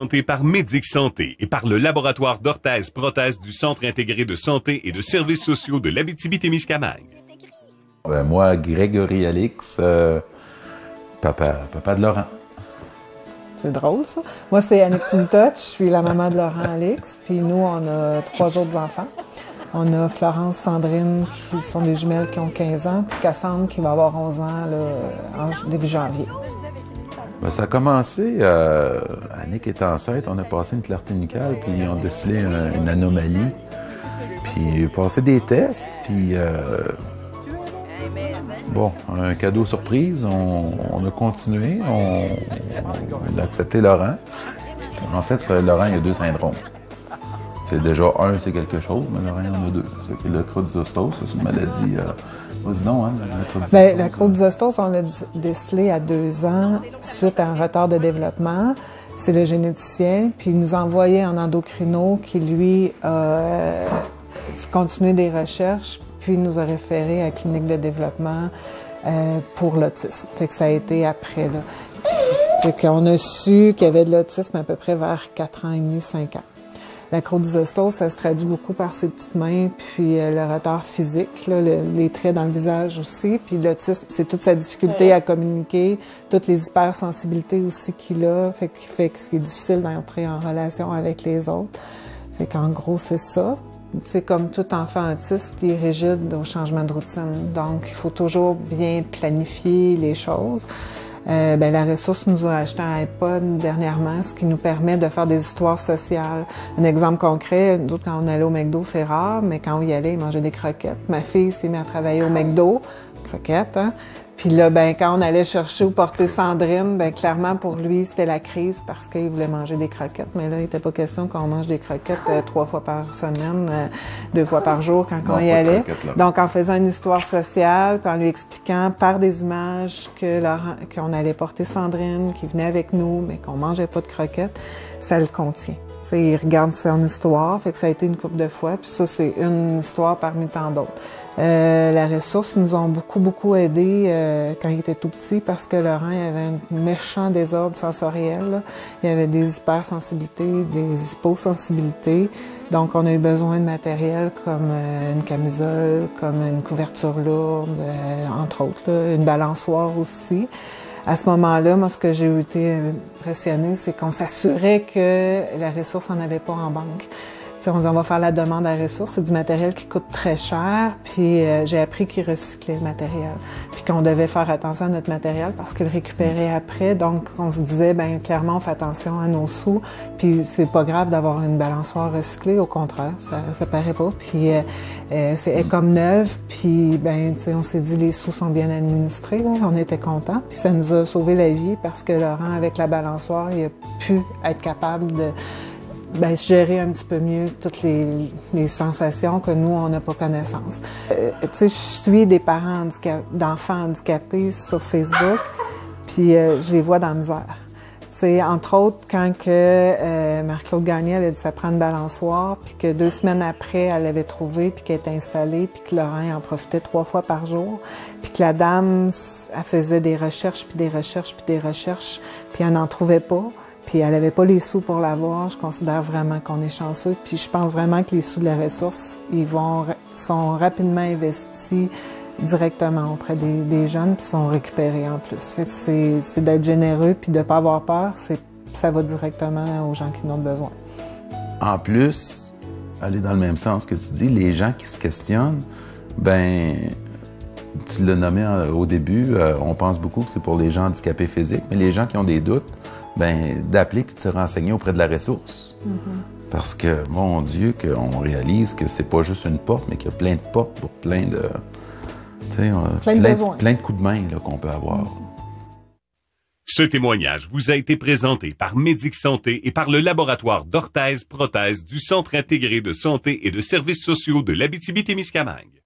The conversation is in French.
Santé par Médic Santé et par le laboratoire d'orthèse-prothèse du Centre intégré de santé et de services sociaux de l'Abitibi-Témiscamingue. Moi, Grégory Alix, papa de Laurent. C'est drôle, ça. Moi, c'est Annick Touch, je suis la maman de Laurent Alix, puis nous, on a 3 autres enfants. On a Florence, Sandrine, qui sont des jumelles qui ont 15 ans, puis Cassandre, qui va avoir 11 ans là, début janvier. Ben, ça a commencé, Annick est enceinte, on a passé une clarté nucale, puis ils ont décelé une anomalie. Puis passé des tests, puis bon, un cadeau surprise, on a continué, on a accepté Laurent. En fait, Laurent, il y a 2 syndromes. C'est déjà c'est quelque chose, mais Laurent, il y en a 2. C'est le creux-du-zostose, c'est une maladie. Vas-y donc, hein, la creux-du-zostose, on l'a décelé à 2 ans suite à un retard de développement. C'est le généticien, puis il nous a envoyé un endocrino qui, lui, a continué des recherches, puis il nous a référé à la clinique de développement pour l'autisme. Fait que ça a été après, là. Fait qu'on a su qu'il y avait de l'autisme à peu près vers 4 ans et demi, 5 ans. La creux-du-zostose, ça se traduit beaucoup par ses petites mains, puis le retard physique, là, les traits dans le visage aussi. Puis l'autisme, c'est toute sa difficulté à communiquer, toutes les hypersensibilités aussi qu'il a, fait que c'est difficile d'entrer en relation avec les autres. Fait qu'en gros, c'est ça. C'est comme tout enfant autiste, il est rigide au changement de routine. Donc, il faut toujours bien planifier les choses. La ressource nous a acheté un iPod dernièrement, ce qui nous permet de faire des histoires sociales. Un exemple concret, nous autres, quand on allait au McDo, c'est rare, mais quand on y allait, ils mangeaient des croquettes. Ma fille s'est mise à travailler au McDo, croquettes, hein. Puis là, quand on allait chercher ou porter Sandrine, clairement, pour lui, c'était la crise parce qu'il voulait manger des croquettes. Mais là, il n'était pas question qu'on mange des croquettes 3 fois par semaine, 2 fois par jour quand on y allait. Donc, en faisant une histoire sociale, puis en lui expliquant par des images qu'on allait porter Sandrine, qui venait avec nous, mais qu'on mangeait pas de croquettes, ça le contient. T'sais, il regarde son histoire, fait que ça a été une couple de fois, puis ça, c'est une histoire parmi tant d'autres. La ressource nous ont beaucoup aidé quand il était tout petit parce que Laurent il avait un méchant désordre sensoriel. Là. Il y avait des hypersensibilités, des hyposensibilités. Donc, on a eu besoin de matériel comme une camisole, comme une couverture lourde, entre autres, là, une balançoire aussi. À ce moment-là, moi, ce que j'ai été impressionnée, c'est qu'on s'assurait que la ressource n'en avait pas en banque. T'sais, on dit, on va faire la demande à ressources, c'est du matériel qui coûte très cher, puis j'ai appris qu'il recyclait le matériel, puis qu'on devait faire attention à notre matériel parce qu'il le récupérait après, donc on se disait, clairement, on fait attention à nos sous, puis c'est pas grave d'avoir une balançoire recyclée, au contraire, ça paraît pas, puis c'est comme neuve, puis on s'est dit, les sous sont bien administrés, là, on était contents, puis ça nous a sauvé la vie parce que Laurent, avec la balançoire, il a pu être capable de gérer un petit peu mieux toutes les sensations que nous, on n'a pas connaissance. Je suis des parents d'enfants handicapés sur Facebook, puis je les vois dans la misère. Entre autres, quand Marc-Claude Gagné elle a dit ça prend une balançoire, puis que 2 semaines après, elle l'avait trouvé, puis qu'elle était installée, puis que Laurent en profitait 3 fois par jour, puis que la dame, elle faisait des recherches, puis des recherches, puis des recherches, puis elle n'en trouvait pas. Puis elle n'avait pas les sous pour l'avoir. Je considère vraiment qu'on est chanceux. Puis je pense vraiment que les sous de la ressource, sont rapidement investis directement auprès des jeunes, puis sont récupérés en plus. Fait que c'est d'être généreux, puis de ne pas avoir peur. Ça va directement aux gens qui en ont besoin. En plus, aller dans le même sens que tu dis, les gens qui se questionnent, tu l'as nommé au début, on pense beaucoup que c'est pour les gens handicapés physiques, mais les gens qui ont des doutes, d'appeler puis de se renseigner auprès de la ressource. Parce que, mon Dieu, qu'on réalise que c'est pas juste une porte, mais qu'il y a plein de portes pour plein de... plein de coups de main qu'on peut avoir. Ce témoignage vous a été présenté par Médic Santé et par le laboratoire d'orthèse-prothèse du Centre intégré de santé et de services sociaux de l'Abitibi-Témiscamingue.